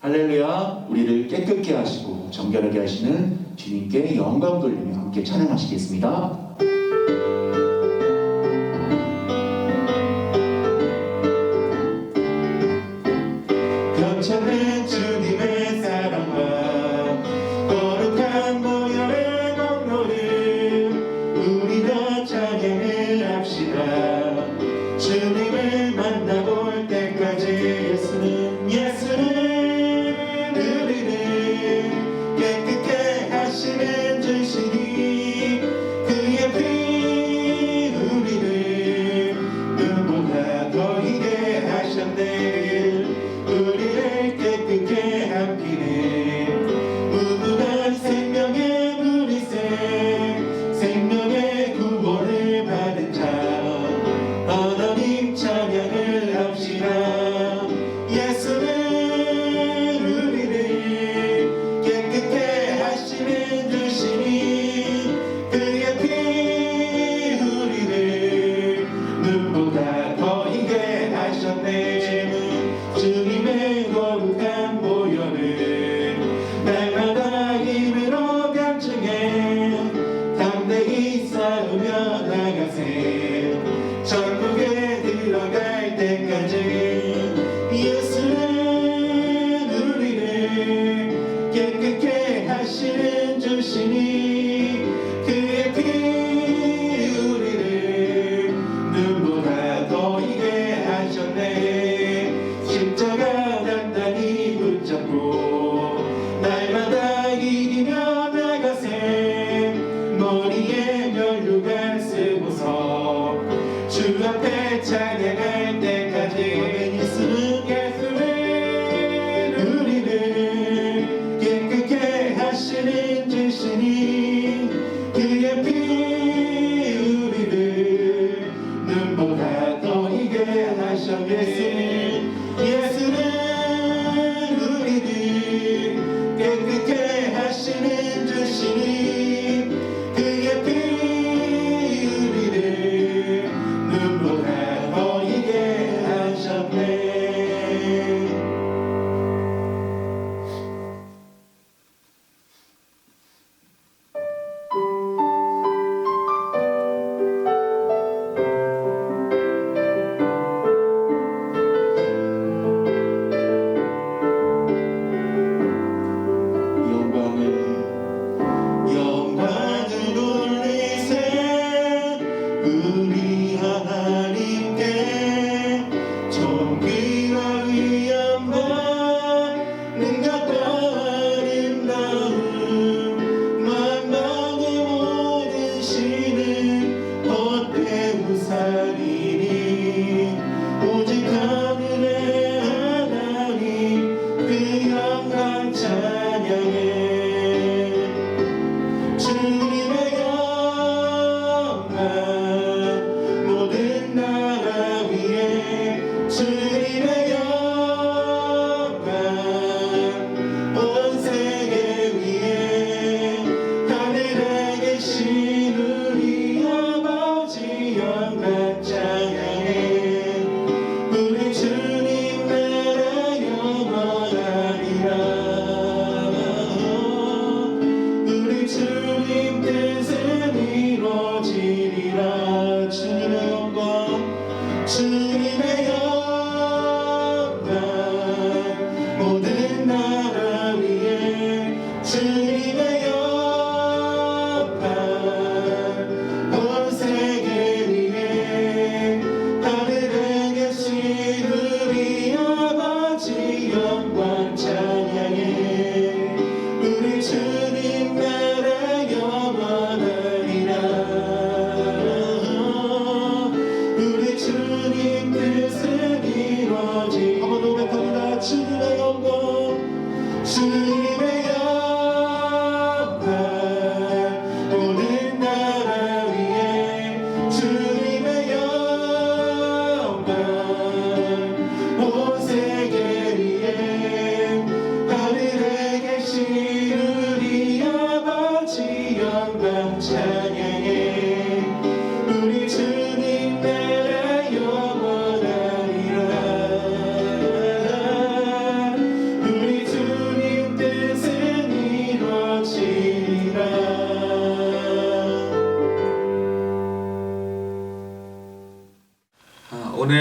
할렐루야. 우리를 깨끗게 하시고 정결하게 하시는 주님께 영광 돌리며 함께 찬양하시겠습니다. 넘쳐난 주님의 사랑과 거룩한 보혈의 공로를 우리가 찬양을 합시다. 주님을 만나볼 때까지 예수는 우리를 깨끗게 하시는 주시니 그의 피 우리를 눈보다 더 희게 하셨네. 우리를 깨끗게 함기는 무궁한 생명의 물이새 생명의 구원을 받은 자 하나님 찬양을 합시다. 예수는 우리를 깨끗게 하시는 주시니 그의 피 우리를 눈보다 더 희게 하셨네. 주님의 거룩한 보혈을 날마다 힘으로 간증해 담대히 싸우며 나가세. 천국에 들어갈 때까지 예수는 우리를 깨끗게 하시는 주시니 그의 피 우리를 눈보다 더 희게 하셨네. 십자가 단단히 붙잡고 날마다 이기며 나가세. 머리에 면류관 쓰고서 주 앞에 찬양할 때까지 예수는 우리를 깨끗게 하시는 주시니 그의 피 우리를 눈보다 더 희게 하셨네. 예수는 우리를 깨끗게 하시는 주시니 그의 피 우리를 눈보다 더 희게 하셨네. 영광을 돌리세. 우리 하나님께 존귀와 위엄과 능력과 아름다움 만방의 모든 신은 헛되이 우상이니 오직 하늘의 하나님 그 영광 찬양해. 주님의 영광 모든 나라 위에 주님의 영광 온 세계 위에 하늘에 계신 우리 아버지 영광 찬양해. 우리 주님 나라 영원하리라. 우리 주님 뜻은 이루어지리라. 주님의 영광 주님의 영광 모든 나라 위에 주님의 영광 온 세계 위에 하늘에 계신 우리 아버지 영광 찬양해. 우리 주님 나라 영원하리라. 우리 주님 뜻은 이루어지. 한번 노래합니다. 주님의 영광 주님의 영광 모든 나라 위에 주님의 영광 온 세계 위에 하늘에 계신 우리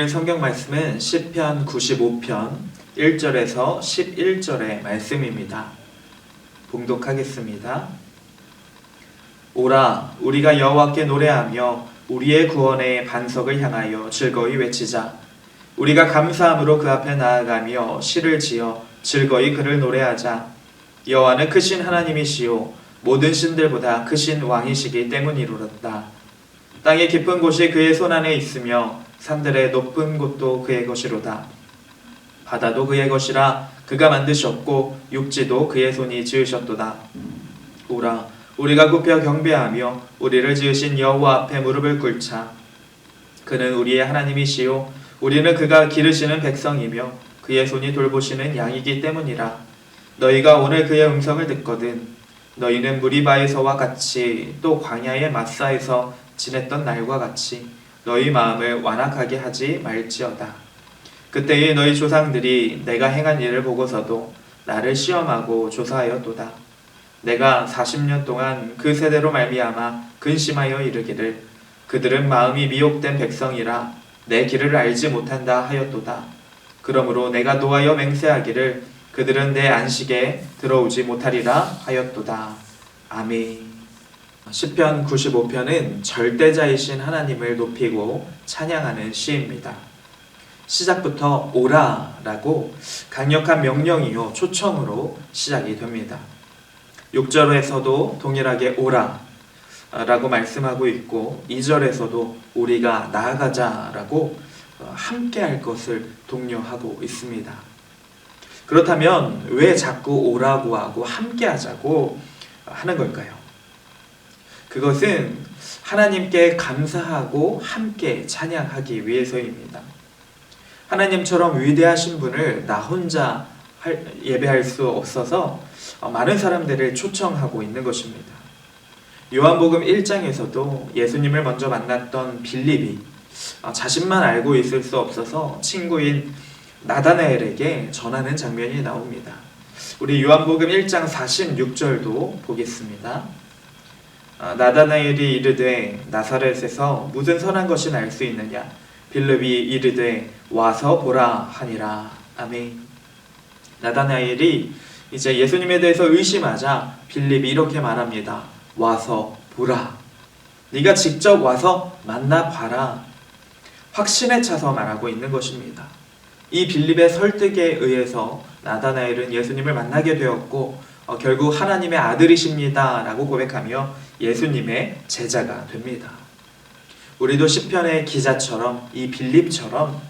오늘 성경 말씀은 시편 95편 1절에서 11절의 말씀입니다. 봉독하겠습니다. 오라, 우리가 여호와께 노래하며 우리의 구원의 반석을 향하여 즐거이 외치자. 우리가 감사함으로 그 앞에 나아가며 시를 지어 즐거이 그를 노래하자. 여호와는 크신 하나님이시요 모든 신들보다 크신 왕이시기 때문이로다. 땅의 깊은 곳이 그의 손안에 있으며 산들의 높은 곳도 그의 것이로다. 바다도 그의 것이라 그가 만드셨고 육지도 그의 손이 지으셨도다. 오라, 우리가 굽혀 경배하며 우리를 지으신 여호와 앞에 무릎을 꿇자. 그는 우리의 하나님이시요 우리는 그가 기르시는 백성이며 그의 손이 돌보시는 양이기 때문이라. 너희가 오늘 그의 음성을 듣거든 너희는 무리바에서와 같이 또 광야의 마사에서 지냈던 날과 같이 너희 마음을 완악하게 하지 말지어다. 그때에 너희 조상들이 내가 행한 일을 보고서도 나를 시험하고 조사하였도다. 내가 40년 동안 그 세대로 말미암아 근심하여 이르기를 그들은 마음이 미혹된 백성이라 내 길을 알지 못한다 하였도다. 그러므로 내가 노하여 맹세하기를 그들은 내 안식에 들어오지 못하리라 하였도다. 아멘. 시편 95편은 절대자이신 하나님을 높이고 찬양하는 시입니다. 시작부터 오라라고 강력한 명령이요 초청으로 시작이 됩니다. 6절에서도 동일하게 오라라고 말씀하고 있고 2절에서도 우리가 나아가자라고 함께 할 것을 독려하고 있습니다. 그렇다면 왜 자꾸 오라고 하고 함께 하자고 하는 걸까요? 그것은 하나님께 감사하고 함께 찬양하기 위해서입니다. 하나님처럼 위대하신 분을 나 혼자 예배할 수 없어서 많은 사람들을 초청하고 있는 것입니다. 요한복음 1장에서도 예수님을 먼저 만났던 빌립이 자신만 알고 있을 수 없어서 친구인 나다나엘에게 전하는 장면이 나옵니다. 우리 요한복음 1장 46절도 보겠습니다. 나다나엘이 이르되 나사렛에서 무슨 선한 것이 날 수 있느냐? 빌립이 이르되 와서 보라 하니라. 아멘. 나다나엘이 이제 예수님에 대해서 의심하자 빌립이 이렇게 말합니다. 와서 보라. 네가 직접 와서 만나봐라. 확신에 차서 말하고 있는 것입니다. 이 빌립의 설득에 의해서 나다나엘은 예수님을 만나게 되었고 결국 하나님의 아들이십니다 라고 고백하며 예수님의 제자가 됩니다. 우리도 시편의 기자처럼 이 빌립처럼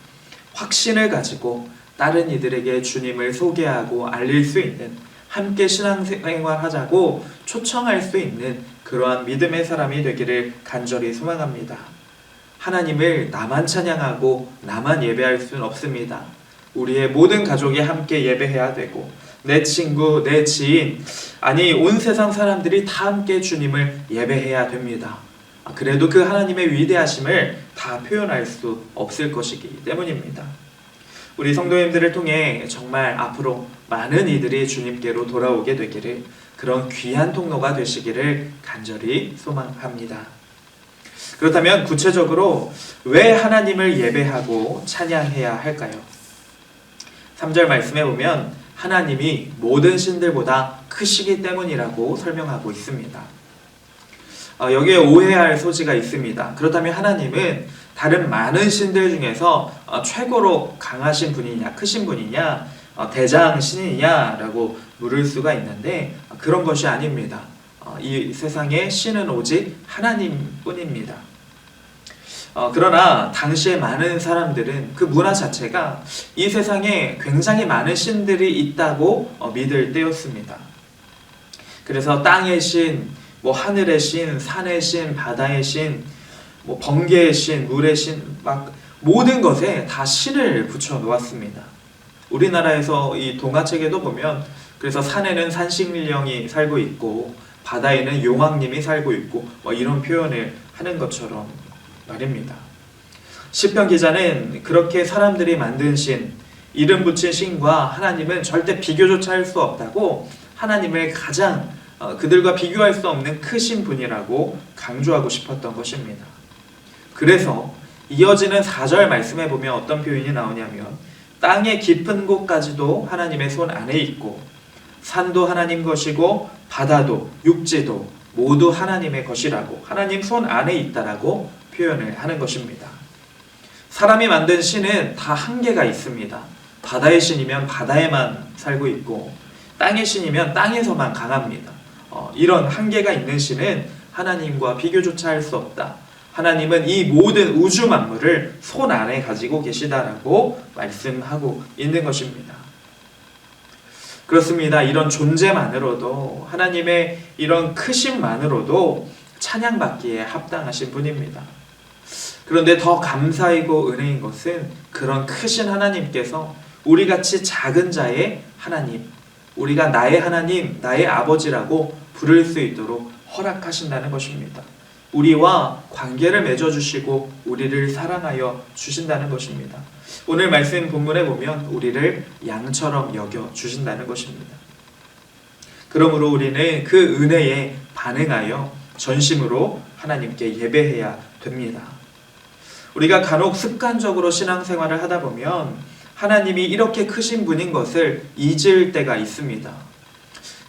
확신을 가지고 다른 이들에게 주님을 소개하고 알릴 수 있는, 함께 신앙생활하자고 초청할 수 있는 그러한 믿음의 사람이 되기를 간절히 소망합니다. 하나님을 나만 찬양하고 나만 예배할 수는 없습니다. 우리의 모든 가족이 함께 예배해야 되고 내 친구, 내 지인, 아니 온 세상 사람들이 다 함께 주님을 예배해야 됩니다. 그래도 그 하나님의 위대하심을 다 표현할 수 없을 것이기 때문입니다. 우리 성도님들을 통해 정말 앞으로 많은 이들이 주님께로 돌아오게 되기를, 그런 귀한 통로가 되시기를 간절히 소망합니다. 그렇다면 구체적으로 왜 하나님을 예배하고 찬양해야 할까요? 3절 말씀에 보면 하나님이 모든 신들보다 크시기 때문이라고 설명하고 있습니다. 여기에 오해할 소지가 있습니다. 그렇다면 하나님은 다른 많은 신들 중에서 최고로 강하신 분이냐, 크신 분이냐, 대장 신이냐라고 물을 수가 있는데 그런 것이 아닙니다. 이 세상의 신은 오직 하나님뿐입니다. 그러나 당시에 많은 사람들은 그 문화 자체가 이 세상에 굉장히 많은 신들이 있다고 믿을 때였습니다. 그래서 땅의 신, 하늘의 신, 산의 신, 바다의 신, 번개의 신, 물의 신, 막 모든 것에 다 신을 붙여 놓았습니다. 우리나라에서 이 동화책에도 보면 그래서 산에는 산신령이 살고 있고 바다에는 용왕님이 살고 있고 이런 표현을 하는 것처럼 말입니다. 시편 기자는 그렇게 사람들이 만든 신, 이름 붙인 신과 하나님은 절대 비교조차 할 수 없다고 하나님을 가장 그들과 비교할 수 없는 크신 분이라고 강조하고 싶었던 것입니다. 그래서 이어지는 4절 말씀에 보면 어떤 표현이 나오냐면 땅의 깊은 곳까지도 하나님의 손 안에 있고 산도 하나님 것이고 바다도 육지도 모두 하나님의 것이라고 하나님 손 안에 있다라고 표현을 하는 것입니다. 사람이 만든 신은 다 한계가 있습니다. 바다의 신이면 바다에만 살고 있고 땅의 신이면 땅에서만 강합니다. 이런 한계가 있는 신은 하나님과 비교조차 할 수 없다. 하나님은 이 모든 우주 만물을 손 안에 가지고 계시다라고 말씀하고 있는 것입니다. 그렇습니다. 이런 존재만으로도 하나님의 이런 크심만으로도 찬양받기에 합당하신 분입니다. 그런데 더 감사이고 은혜인 것은 그런 크신 하나님께서 우리같이 작은 자의 하나님, 우리가 나의 하나님, 나의 아버지라고 부를 수 있도록 허락하신다는 것입니다. 우리와 관계를 맺어주시고 우리를 사랑하여 주신다는 것입니다. 오늘 말씀 본문에 보면 우리를 양처럼 여겨주신다는 것입니다. 그러므로 우리는 그 은혜에 반응하여 전심으로 하나님께 예배해야 됩니다. 우리가 간혹 습관적으로 신앙생활을 하다 보면 하나님이 이렇게 크신 분인 것을 잊을 때가 있습니다.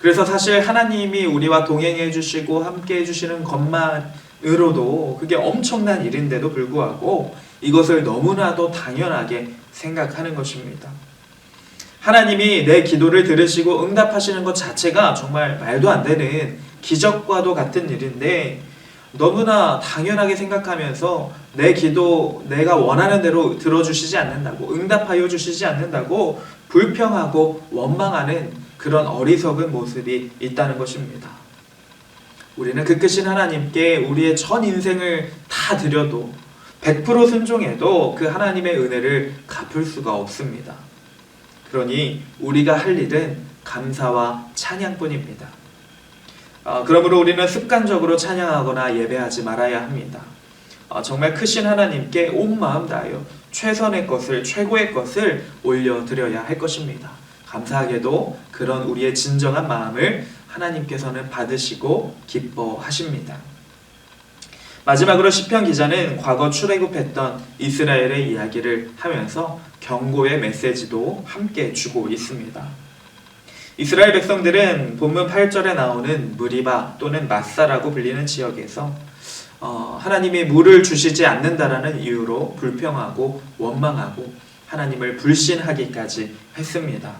그래서 사실 하나님이 우리와 동행해 주시고 함께 해주시는 것만으로도 그게 엄청난 일인데도 불구하고 이것을 너무나도 당연하게 생각하는 것입니다. 하나님이 내 기도를 들으시고 응답하시는 것 자체가 정말 말도 안 되는 기적과도 같은 일인데 너무나 당연하게 생각하면서 내 기도 내가 원하는 대로 들어주시지 않는다고 응답하여 주시지 않는다고 불평하고 원망하는 그런 어리석은 모습이 있다는 것입니다. 우리는 그 크신 하나님께 우리의 전 인생을 다 드려도 100% 순종해도 그 하나님의 은혜를 갚을 수가 없습니다. 그러니 우리가 할 일은 감사와 찬양뿐입니다. 그러므로 우리는 습관적으로 찬양하거나 예배하지 말아야 합니다. 정말 크신 하나님께 온 마음 다하여 최선의 것을 최고의 것을 올려드려야 할 것입니다. 감사하게도 그런 우리의 진정한 마음을 하나님께서는 받으시고 기뻐하십니다. 마지막으로 시편 기자는 과거 출애굽했던 이스라엘의 이야기를 하면서 경고의 메시지도 함께 주고 있습니다. 이스라엘 백성들은 본문 8절에 나오는 무리바 또는 마사라고 불리는 지역에서 하나님이 물을 주시지 않는다라는 이유로 불평하고 원망하고 하나님을 불신하기까지 했습니다.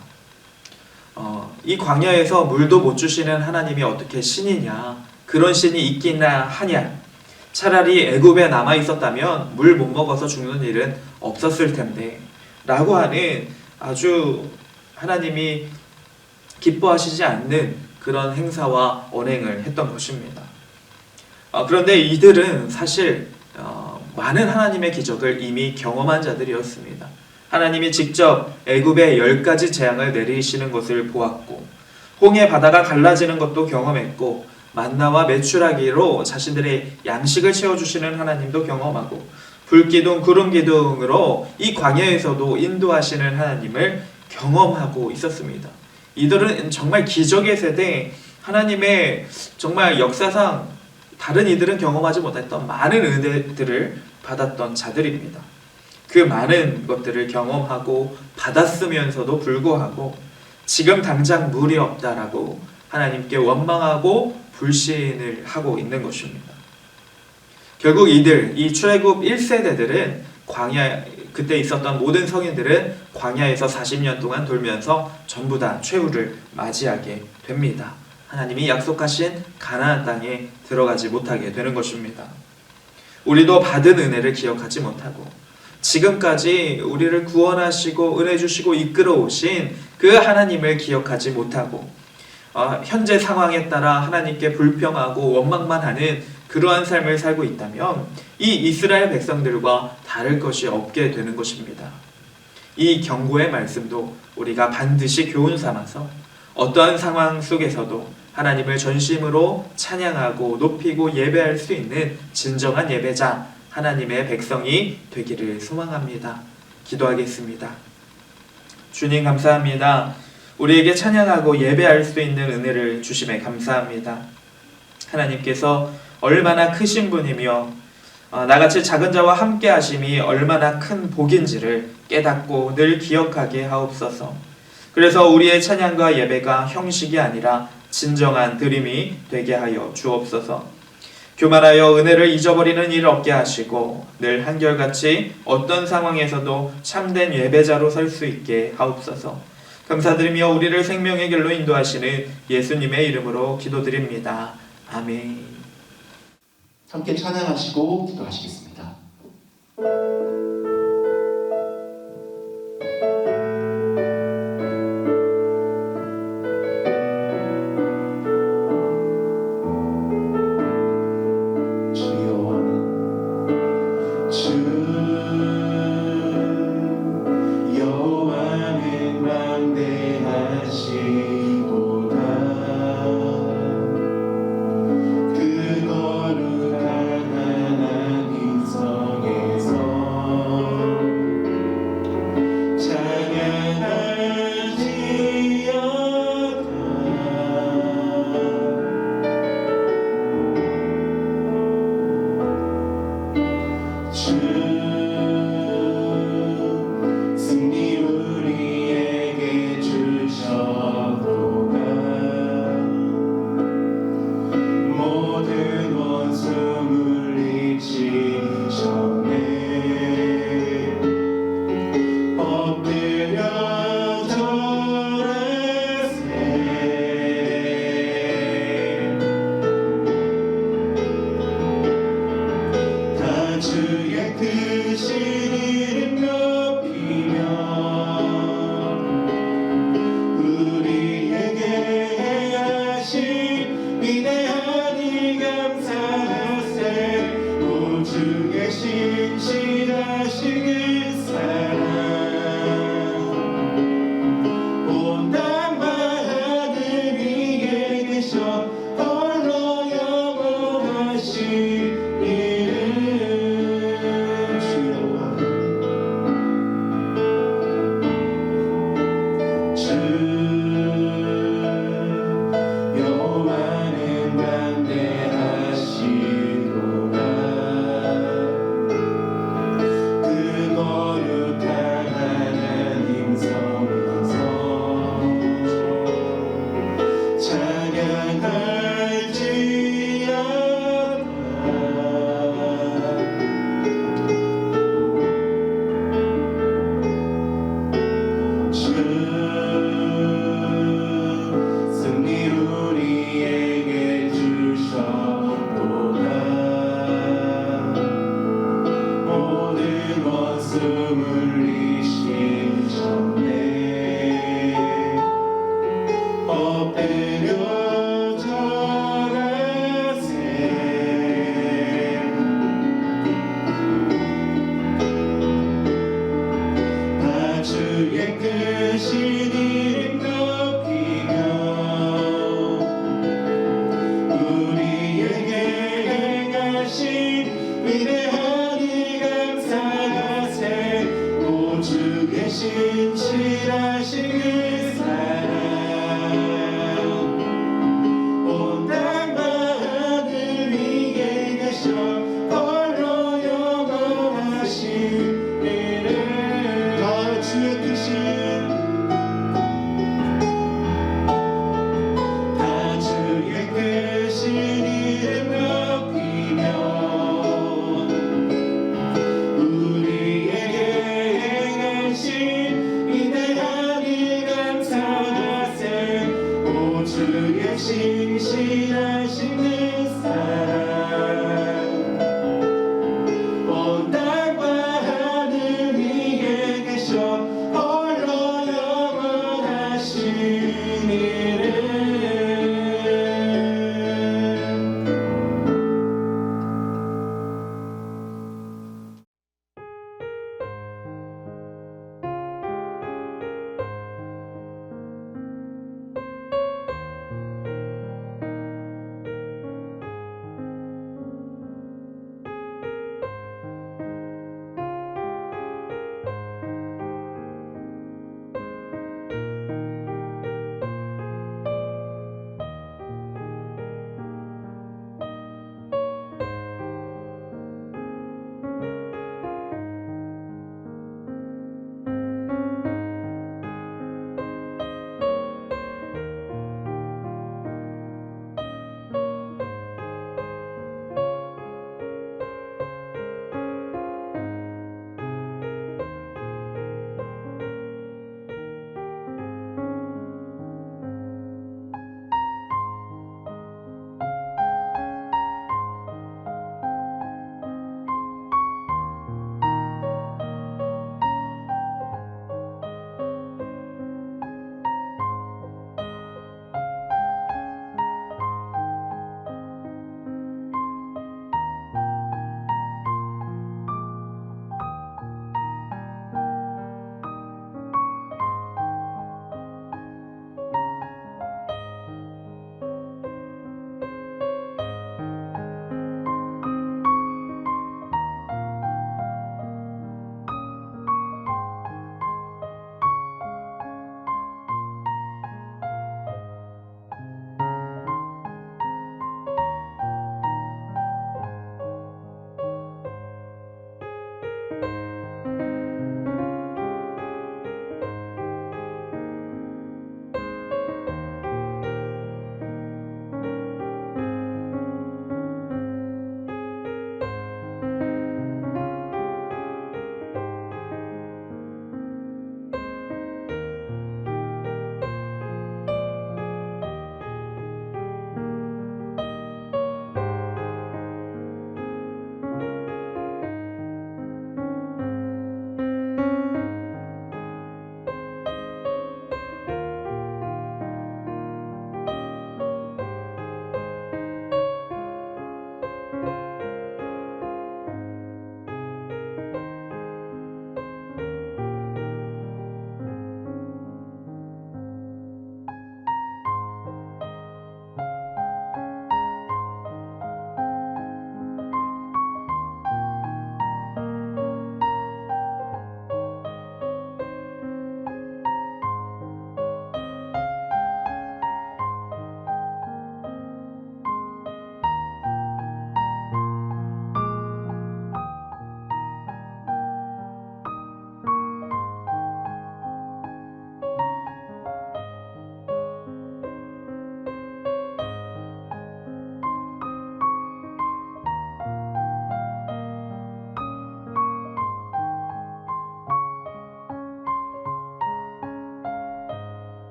이 광야에서 물도 못 주시는 하나님이 어떻게 신이냐, 그런 신이 있기나 하냐, 차라리 애굽에 남아 있었다면 물 못 먹어서 죽는 일은 없었을 텐데 라고 하는 아주 하나님이 기뻐하시지 않는 그런 행사와 언행을 했던 것입니다. 그런데 이들은 사실 많은 하나님의 기적을 이미 경험한 자들이었습니다. 하나님이 직접 애굽에 10가지 재앙을 내리시는 것을 보았고 홍해 바다가 갈라지는 것도 경험했고 만나와 메추라기로 자신들의 양식을 채워주시는 하나님도 경험하고 불기둥 구름기둥으로 이 광야에서도 인도하시는 하나님을 경험하고 있었습니다. 이들은 정말 기적의 세대, 하나님의 정말 역사상 다른 이들은 경험하지 못했던 많은 은혜들을 받았던 자들입니다. 그 많은 것들을 경험하고 받았으면서도 불구하고 지금 당장 물이 없다라고 하나님께 원망하고 불신을 하고 있는 것입니다. 결국 이 출애굽 1세대들은 그때 있었던 모든 성인들은 광야에서 40년 동안 돌면서 전부 다 최후를 맞이하게 됩니다. 하나님이 약속하신 가나안 땅에 들어가지 못하게 되는 것입니다. 우리도 받은 은혜를 기억하지 못하고 지금까지 우리를 구원하시고 은혜 주시고 이끌어 오신 그 하나님을 기억하지 못하고 현재 상황에 따라 하나님께 불평하고 원망만 하는 그러한 삶을 살고 있다면 이 이스라엘 백성들과 다를 것이 없게 되는 것입니다. 이 경고의 말씀도 우리가 반드시 교훈 삼아서 어떠한 상황 속에서도 하나님을 전심으로 찬양하고 높이고 예배할 수 있는 진정한 예배자 하나님의 백성이 되기를 소망합니다. 기도하겠습니다. 주님 감사합니다. 우리에게 찬양하고 예배할 수 있는 은혜를 주심에 감사합니다. 하나님께서 얼마나 크신 분이며 나같이 작은 자와 함께 하심이 얼마나 큰 복인지를 깨닫고 늘 기억하게 하옵소서. 그래서 우리의 찬양과 예배가 형식이 아니라 진정한 드림이 되게 하여 주옵소서. 교만하여 은혜를 잊어버리는 일 없게 하시고 늘 한결같이 어떤 상황에서도 참된 예배자로 설 수 있게 하옵소서. 감사드리며 우리를 생명의 길로 인도하시는 예수님의 이름으로 기도드립니다. 아멘. 함께 찬양하시고 기도하시겠습니다. 여호와는 광대하시도다. 그 거룩한 하나님 성에서 찬양할지어다. 주 승리 우리에게 주셨도다. 모든 원수 물리치셨네. 엎드려 절하세. 다 주의 크신 이름 높이며 우리에게 행하신 위대한 일 감사하세. 오 주의 신실하신 그 사랑 온 땅과 하늘 위에 계셔 홀로 영원하신 이름. 주 여호와는 광대하시도다. 그 거룩한 하나님 성에서 찬양할지어다. 주 승리 우리에게 주셨도다. 모든 원수 물리시셨네. 엎드려 절하세. 다 주의 크신 이름 높이며 우리에게 행하신 위대한 일 감사하세. 오 주의 신실하신 그 사랑 온 땅과 하늘 위에 계셔 홀로 영원하신 이름. 다 주의 크신 다 주의 크신 이름 높이며 우리에게 행하신 위대한 일 감사하세. 오 주의 신실하신